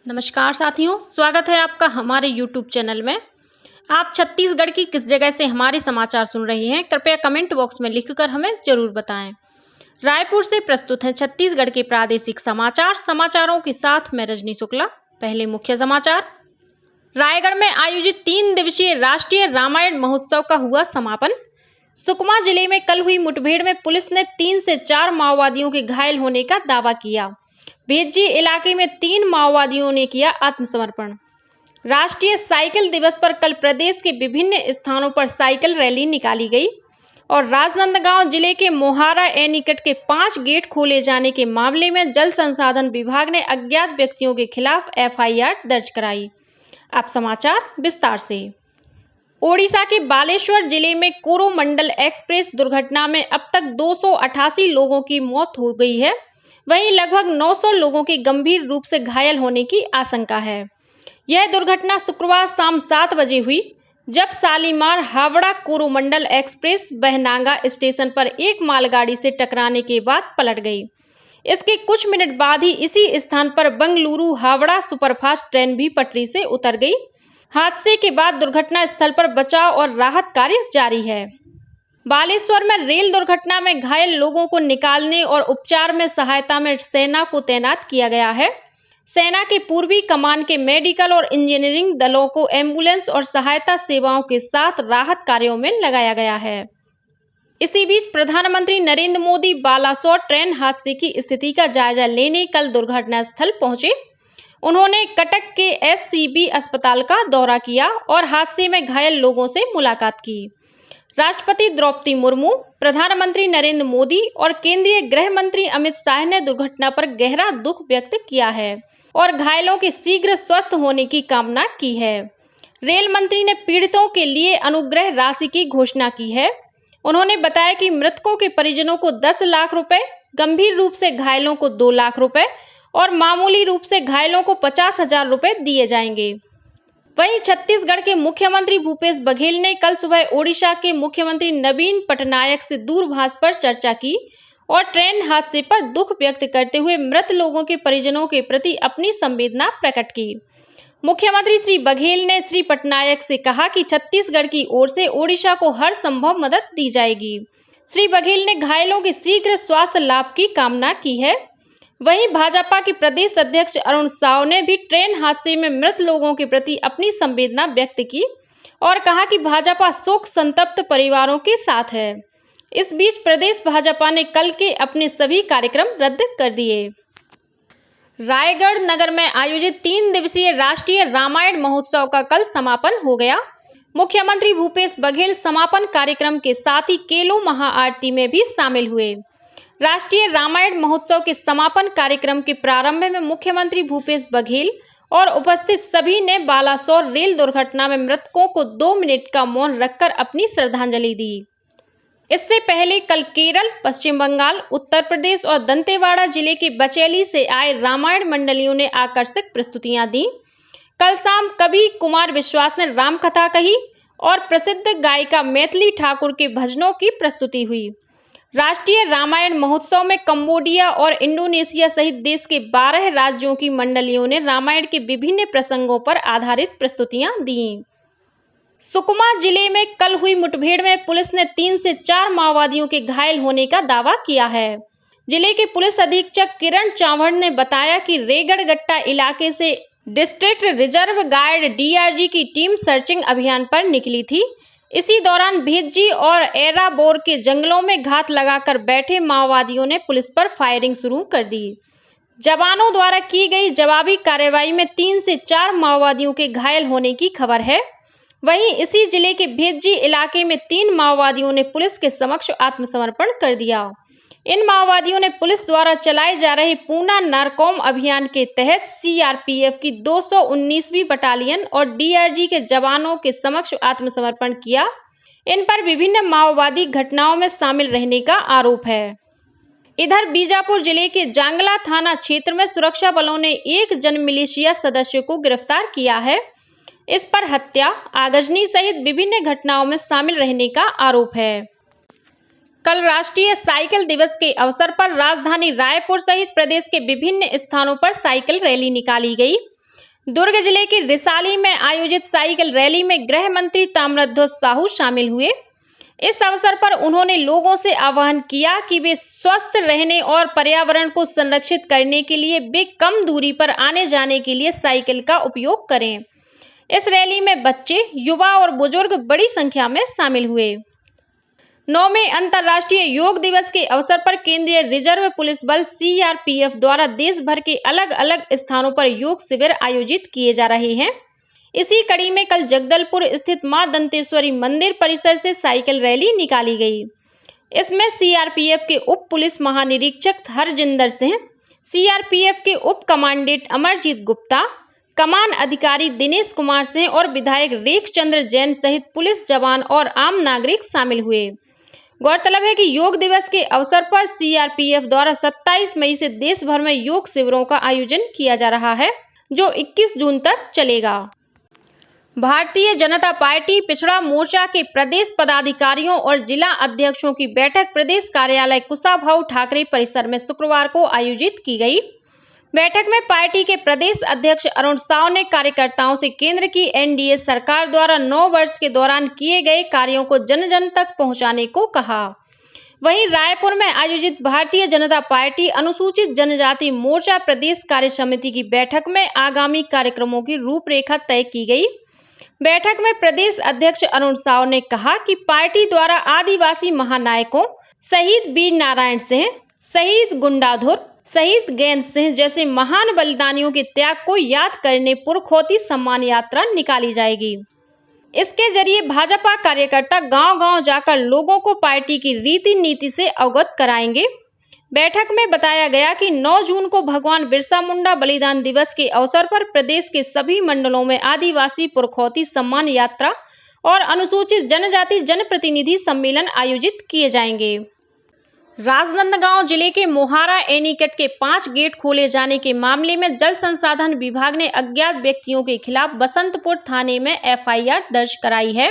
नमस्कार साथियों, स्वागत है आपका हमारे YouTube चैनल में। आप छत्तीसगढ़ की किस जगह से हमारे समाचार सुन रहे हैं, कृपया कमेंट बॉक्स में लिखकर हमें जरूर बताएं। रायपुर से प्रस्तुत है छत्तीसगढ़ के प्रादेशिक समाचार। समाचारों के साथ मैं रजनी शुक्ला। पहले मुख्य समाचार। रायगढ़ में आयोजित 3 दिवसीय राष्ट्रीय रामायण महोत्सव का हुआ समापन। सुकमा जिले में कल हुई मुठभेड़ में पुलिस ने 3 से 4 माओवादियों के घायल होने का दावा किया। भेज्जी इलाके में 3 माओवादियों ने किया आत्मसमर्पण। राष्ट्रीय साइकिल दिवस पर कल प्रदेश के विभिन्न स्थानों पर साइकिल रैली निकाली गई और राजनांदगांव जिले के मोहारा एनीकट के 5 गेट खोले जाने के मामले में जल संसाधन विभाग ने अज्ञात व्यक्तियों के खिलाफ FIR दर्ज कराई। अब समाचार विस्तार से। ओडिशा के बालेश्वर जिले में कोरोमंडल एक्सप्रेस दुर्घटना में अब तक 288 लोगों की मौत हो गई है। वहीं लगभग 900 लोगों के गंभीर रूप से घायल होने की आशंका है। यह दुर्घटना शुक्रवार शाम 7 बजे हुई, जब शालीमार हावड़ा कोरोमंडल एक्सप्रेस बहनांगा स्टेशन पर एक मालगाड़ी से टकराने के बाद पलट गई। इसके कुछ मिनट बाद ही इसी स्थान पर बंगलुरु हावड़ा सुपरफास्ट ट्रेन भी पटरी से उतर गई। हादसे के बाद दुर्घटना स्थल पर बचाव और राहत कार्य जारी है। बालेश्वर में रेल दुर्घटना में घायल लोगों को निकालने और उपचार में सहायता में सेना को तैनात किया गया है। सेना के पूर्वी कमान के मेडिकल और इंजीनियरिंग दलों को एम्बुलेंस और सहायता सेवाओं के साथ राहत कार्यों में लगाया गया है। इसी बीच प्रधानमंत्री नरेंद्र मोदी बालासोर ट्रेन हादसे की स्थिति का जायजा लेने कल दुर्घटना स्थल पहुंचे। उन्होंने कटक के SCB अस्पताल का दौरा किया और हादसे में घायल लोगों से मुलाकात की। राष्ट्रपति द्रौपदी मुर्मू, प्रधानमंत्री नरेंद्र मोदी और केंद्रीय गृह मंत्री अमित शाह ने दुर्घटना पर गहरा दुख व्यक्त किया है और घायलों के शीघ्र स्वस्थ होने की कामना की है। रेल मंत्री ने पीड़ितों के लिए अनुग्रह राशि की घोषणा की है। उन्होंने बताया कि मृतकों के परिजनों को 10 लाख रुपए, गंभीर रूप से घायलों को 2 लाख रुपए और मामूली रूप से घायलों को 50,000 रुपए दिए जाएंगे। वहीं छत्तीसगढ़ के मुख्यमंत्री भूपेश बघेल ने कल सुबह ओडिशा के मुख्यमंत्री नवीन पटनायक से दूरभाष पर चर्चा की और ट्रेन हादसे पर दुख व्यक्त करते हुए मृत लोगों के परिजनों के प्रति अपनी संवेदना प्रकट की। मुख्यमंत्री श्री बघेल ने श्री पटनायक से कहा कि छत्तीसगढ़ की ओर से ओडिशा को हर संभव मदद दी जाएगी। श्री बघेल ने घायलों के शीघ्र स्वास्थ्य लाभ की कामना की है। वहीं भाजपा के प्रदेश अध्यक्ष अरुण साव ने भी ट्रेन हादसे में मृत लोगों के प्रति अपनी संवेदना व्यक्त की और कहा कि भाजपा शोक संतप्त परिवारों के साथ है। इस बीच प्रदेश भाजपा ने कल के अपने सभी कार्यक्रम रद्द कर दिए। रायगढ़ नगर में आयोजित 3 दिवसीय राष्ट्रीय रामायण महोत्सव का कल समापन हो गया। मुख्यमंत्री भूपेश बघेल समापन कार्यक्रम के साथ ही केलो महाआरती में भी शामिल हुए। राष्ट्रीय रामायण महोत्सव के समापन कार्यक्रम के प्रारंभ में मुख्यमंत्री भूपेश बघेल और उपस्थित सभी ने बालासोर रेल दुर्घटना में मृतकों को 2 मिनट का मौन रखकर अपनी श्रद्धांजलि दी। इससे पहले कल केरल, पश्चिम बंगाल, उत्तर प्रदेश और दंतेवाड़ा जिले के बचेली से आए रामायण मंडलियों ने आकर्षक प्रस्तुतियां दी। कल शाम कवि कुमार विश्वास ने रामकथा कही और प्रसिद्ध गायिका मैथिली ठाकुर के भजनों की प्रस्तुति हुई। राष्ट्रीय रामायण महोत्सव में कंबोडिया और इंडोनेशिया सहित देश के 12 राज्यों की मंडलियों ने रामायण के विभिन्न प्रसंगों पर आधारित प्रस्तुतियां दी। सुकमा जिले में कल हुई मुठभेड़ में पुलिस ने 3 से 4 माओवादियों के घायल होने का दावा किया है। जिले के पुलिस अधीक्षक किरण चावड़ ने बताया कि रेगड़गट्टा इलाके से डिस्ट्रिक्ट रिजर्व गार्ड DRG की टीम सर्चिंग अभियान पर निकली थी। इसी दौरान भेज्जी और एराबोर के जंगलों में घात लगाकर बैठे माओवादियों ने पुलिस पर फायरिंग शुरू कर दी। जवानों द्वारा की गई जवाबी कार्रवाई में 3 से 4 माओवादियों के घायल होने की खबर है। वहीं इसी जिले के भेज्जी इलाके में 3 माओवादियों ने पुलिस के समक्ष आत्मसमर्पण कर दिया। इन माओवादियों ने पुलिस द्वारा चलाए जा रहे पूना नारकोम अभियान के तहत CRPF की 219वीं बटालियन और DRG के जवानों के समक्ष आत्मसमर्पण किया। इन पर विभिन्न माओवादी घटनाओं में शामिल रहने का आरोप है। इधर बीजापुर जिले के जांगला थाना क्षेत्र में सुरक्षा बलों ने एक जनमिलिशिया सदस्य को गिरफ्तार किया है। इस पर हत्या, आगजनी सहित विभिन्न घटनाओं में शामिल रहने का आरोप है। कल राष्ट्रीय साइकिल दिवस के अवसर पर राजधानी रायपुर सहित प्रदेश के विभिन्न स्थानों पर साइकिल रैली निकाली गई। दुर्ग जिले के रिसाली में आयोजित साइकिल रैली में गृह मंत्री ताम्रध्वज साहू शामिल हुए। इस अवसर पर उन्होंने लोगों से आह्वान किया कि वे स्वस्थ रहने और पर्यावरण को संरक्षित करने के लिए वे कम दूरी पर आने जाने के लिए साइकिल का उपयोग करें। इस रैली में बच्चे, युवा और बुजुर्ग बड़ी संख्या में शामिल हुए। 9वें अंतर्राष्ट्रीय योग दिवस के अवसर पर केंद्रीय रिजर्व पुलिस बल CRPF द्वारा देश भर के अलग अलग स्थानों पर योग शिविर आयोजित किए जा रहे हैं। इसी कड़ी में कल जगदलपुर स्थित मां दंतेश्वरी मंदिर परिसर से साइकिल रैली निकाली गई। इसमें CRPF के उप पुलिस महानिरीक्षक हरजिंदर सिंह, CRPF के उप कमांडेंट अमरजीत गुप्ता, कमान अधिकारी दिनेश कुमार सिंह और विधायक रेखचंद्र जैन सहित पुलिस जवान और आम नागरिक शामिल हुए। गौरतलब है कि योग दिवस के अवसर पर CRPF द्वारा 27 मई से देश भर में योग शिविरों का आयोजन किया जा रहा है, जो 21 जून तक चलेगा। भारतीय जनता पार्टी पिछड़ा मोर्चा के प्रदेश पदाधिकारियों और जिला अध्यक्षों की बैठक प्रदेश कार्यालय कुशाभाऊ ठाकरे परिसर में शुक्रवार को आयोजित की गई। बैठक में पार्टी के प्रदेश अध्यक्ष अरुण साव ने कार्यकर्ताओं से केंद्र की NDA सरकार द्वारा 9 वर्ष के दौरान किए गए कार्यों को जन जन तक पहुंचाने को कहा। वहीं रायपुर में आयोजित भारतीय जनता पार्टी अनुसूचित जनजाति मोर्चा प्रदेश कार्य समिति की बैठक में आगामी कार्यक्रमों की रूपरेखा तय की गई। बैठक में प्रदेश अध्यक्ष अरुण साव ने कहा कि पार्टी द्वारा आदिवासी महानायकों, शहीद वीर नारायण सिंह, शहीद गुंडाधुर, शहीद गैंद सिंह जैसे महान बलिदानियों के त्याग को याद करने पुरखौती सम्मान यात्रा निकाली जाएगी। इसके जरिए भाजपा कार्यकर्ता गांव-गांव जाकर लोगों को पार्टी की रीति नीति से अवगत कराएंगे। बैठक में बताया गया कि 9 जून को भगवान बिरसा मुंडा बलिदान दिवस के अवसर पर प्रदेश के सभी मंडलों में आदिवासी पुरखौती सम्मान यात्रा और अनुसूचित जनजाति जनप्रतिनिधि सम्मेलन आयोजित किए जाएंगे। राजनांदगांव जिले के मोहारा एनीकट के 5 गेट खोले जाने के मामले में जल संसाधन विभाग ने अज्ञात व्यक्तियों के खिलाफ बसंतपुर थाने में FIR दर्ज कराई है।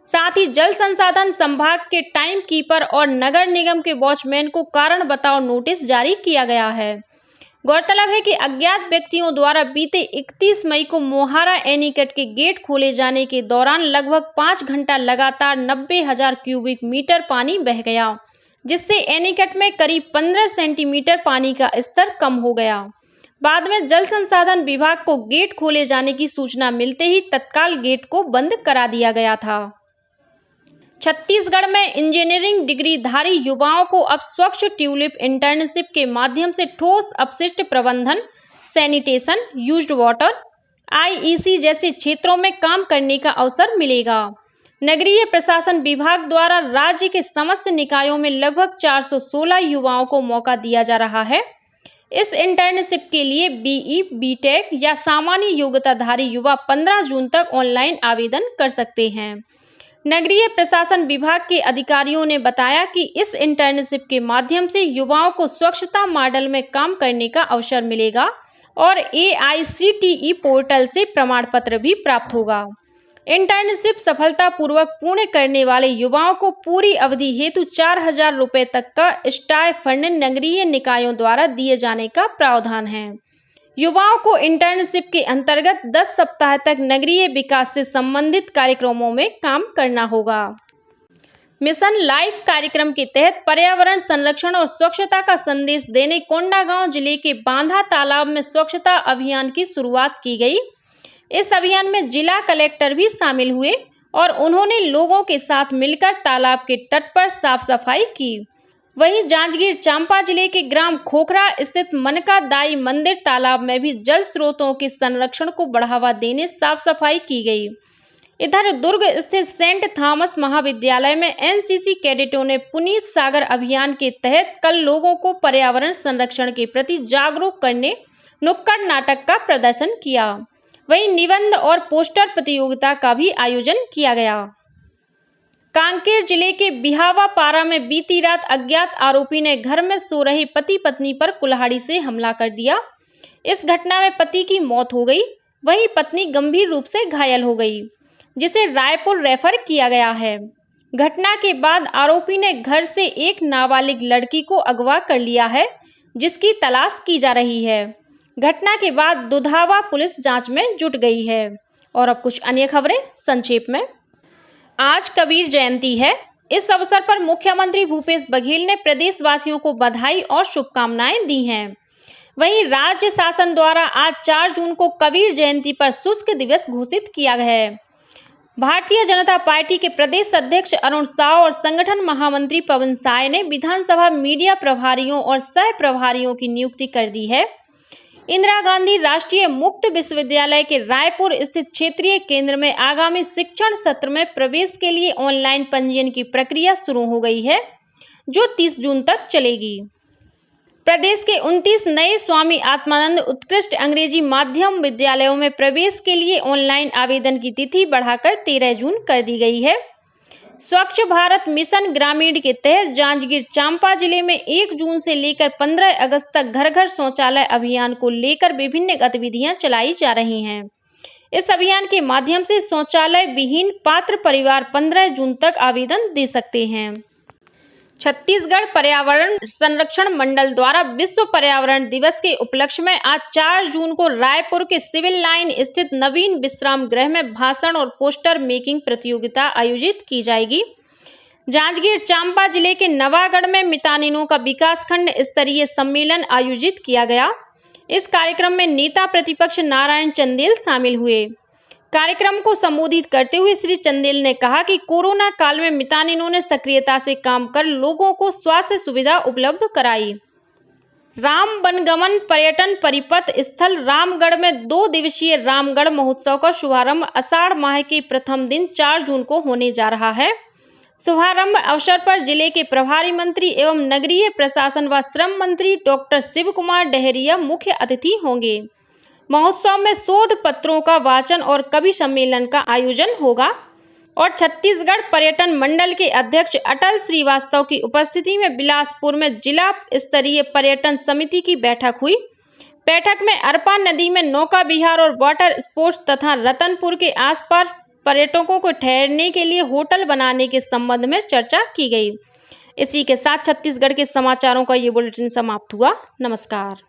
साथ ही जल संसाधन संभाग के टाइम कीपर और नगर निगम के वॉचमैन को कारण बताओ नोटिस जारी किया गया है। गौरतलब है कि अज्ञात व्यक्तियों द्वारा बीते 31 मई को मोहारा एनीकट के गेट खोले जाने के दौरान लगभग 5 घंटा लगातार 90,000 क्यूबिक मीटर पानी बह गया, जिससे एनीकट में करीब 15 सेंटीमीटर पानी का स्तर कम हो गया। बाद में जल संसाधन विभाग को गेट खोले जाने की सूचना मिलते ही तत्काल गेट को बंद करा दिया गया था। छत्तीसगढ़ में इंजीनियरिंग डिग्रीधारी युवाओं को अब स्वच्छ ट्यूलिप इंटर्नशिप के माध्यम से ठोस अपशिष्ट प्रबंधन, सैनिटेशन, यूज्ड वाटर, IEC जैसे क्षेत्रों में काम करने का अवसर मिलेगा। नगरीय प्रशासन विभाग द्वारा राज्य के समस्त निकायों में लगभग 416 युवाओं को मौका दिया जा रहा है। इस इंटर्नशिप के लिए BE, BTech या सामान्य योग्यताधारी युवा 15 जून तक ऑनलाइन आवेदन कर सकते हैं। नगरीय प्रशासन विभाग के अधिकारियों ने बताया कि इस इंटर्नशिप के माध्यम से युवाओं को स्वच्छता मॉडल में काम करने का अवसर मिलेगा और AICTE पोर्टल से प्रमाण पत्र भी प्राप्त होगा। इंटर्नशिप सफलतापूर्वक पूर्ण करने वाले युवाओं को पूरी अवधि हेतु 4,000 रुपये तक का स्टाइपेंड नगरीय निकायों द्वारा दिए जाने का प्रावधान है। युवाओं को इंटर्नशिप के अंतर्गत 10 सप्ताह तक नगरीय विकास से संबंधित कार्यक्रमों में काम करना होगा। मिशन लाइफ कार्यक्रम के तहत पर्यावरण संरक्षण और स्वच्छता का संदेश देने कोंडागांव जिले के बांधा तालाब में स्वच्छता अभियान की शुरुआत की गई। इस अभियान में जिला कलेक्टर भी शामिल हुए और उन्होंने लोगों के साथ मिलकर तालाब के तट पर साफ सफाई की। वहीं जांजगीर चांपा जिले के ग्राम खोखरा स्थित मनका दाई मंदिर तालाब में भी जल स्रोतों के संरक्षण को बढ़ावा देने साफ सफाई की गई। इधर दुर्ग स्थित सेंट थॉमस महाविद्यालय में NCC कैडेटों ने पुनीत सागर अभियान के तहत कल लोगों को पर्यावरण संरक्षण के प्रति जागरूक करने नुक्कड़ नाटक का प्रदर्शन किया। वहीं निबंध और पोस्टर प्रतियोगिता का भी आयोजन किया गया। कांकेर जिले के बिहावा पारा में बीती रात अज्ञात आरोपी ने घर में सो रहे पति पत्नी पर कुल्हाड़ी से हमला कर दिया। इस घटना में पति की मौत हो गई, वहीं पत्नी गंभीर रूप से घायल हो गई, जिसे रायपुर रेफर किया गया है। घटना के बाद आरोपी ने घर से एक नाबालिग लड़की को अगवा कर लिया है, जिसकी तलाश की जा रही है। घटना के बाद दुधावा पुलिस जांच में जुट गई है। और अब कुछ अन्य खबरें संक्षेप में। आज कबीर जयंती है। इस अवसर पर मुख्यमंत्री भूपेश बघेल ने प्रदेशवासियों को बधाई और शुभकामनाएं दी हैं। वहीं राज्य शासन द्वारा आज 4 जून को कबीर जयंती पर शुष्क दिवस घोषित किया गया है। भारतीय जनता पार्टी के प्रदेश अध्यक्ष अरुण साव और संगठन महामंत्री पवन साय ने विधानसभा मीडिया प्रभारियों और सह प्रभारियों की नियुक्ति कर दी है। इंदिरा गांधी राष्ट्रीय मुक्त विश्वविद्यालय के रायपुर स्थित क्षेत्रीय केंद्र में आगामी शिक्षण सत्र में प्रवेश के लिए ऑनलाइन पंजीयन की प्रक्रिया शुरू हो गई है, जो 30 जून तक चलेगी। प्रदेश के 29 नए स्वामी आत्मानंद उत्कृष्ट अंग्रेजी माध्यम विद्यालयों में प्रवेश के लिए ऑनलाइन आवेदन की तिथि बढ़ाकर 13 जून कर दी गई है। स्वच्छ भारत मिशन ग्रामीण के तहत जांजगीर चांपा जिले में 1 जून से लेकर 15 अगस्त तक घर घर शौचालय अभियान को लेकर विभिन्न गतिविधियां चलाई जा रही हैं। इस अभियान के माध्यम से शौचालय विहीन पात्र परिवार 15 जून तक आवेदन दे सकते हैं। छत्तीसगढ़ पर्यावरण संरक्षण मंडल द्वारा विश्व पर्यावरण दिवस के उपलक्ष्य में आज 4 जून को रायपुर के सिविल लाइन स्थित नवीन विश्राम गृह में भाषण और पोस्टर मेकिंग प्रतियोगिता आयोजित की जाएगी। जांजगीर चांपा जिले के नवागढ़ में मितानिनों का विकासखंड स्तरीय सम्मेलन आयोजित किया गया। इस कार्यक्रम में नेता प्रतिपक्ष नारायण चंदेल शामिल हुए। कार्यक्रम को संबोधित करते हुए श्री चंदेल ने कहा कि कोरोना काल में मितानिनों ने सक्रियता से काम कर लोगों को स्वास्थ्य सुविधा उपलब्ध कराई। राम वनगमन पर्यटन परिपथ स्थल रामगढ़ में 2 दिवसीय रामगढ़ महोत्सव का शुभारंभ आषाढ़ माह के प्रथम दिन 4 जून को होने जा रहा है। शुभारंभ अवसर पर जिले के प्रभारी मंत्री एवं नगरीय प्रशासन व श्रम मंत्री डॉक्टर शिव कुमार डहरिया मुख्य अतिथि होंगे। महोत्सव में शोध पत्रों का वाचन और कवि सम्मेलन का आयोजन होगा। और छत्तीसगढ़ पर्यटन मंडल के अध्यक्ष अटल श्रीवास्तव की उपस्थिति में बिलासपुर में जिला स्तरीय पर्यटन समिति की बैठक हुई। बैठक में अरपा नदी में नौका विहार और वाटर स्पोर्ट्स तथा रतनपुर के आसपास पर्यटकों को ठहरने के लिए होटल बनाने के संबंध में चर्चा की गई। इसी के साथ छत्तीसगढ़ के समाचारों का ये बुलेटिन समाप्त हुआ। नमस्कार।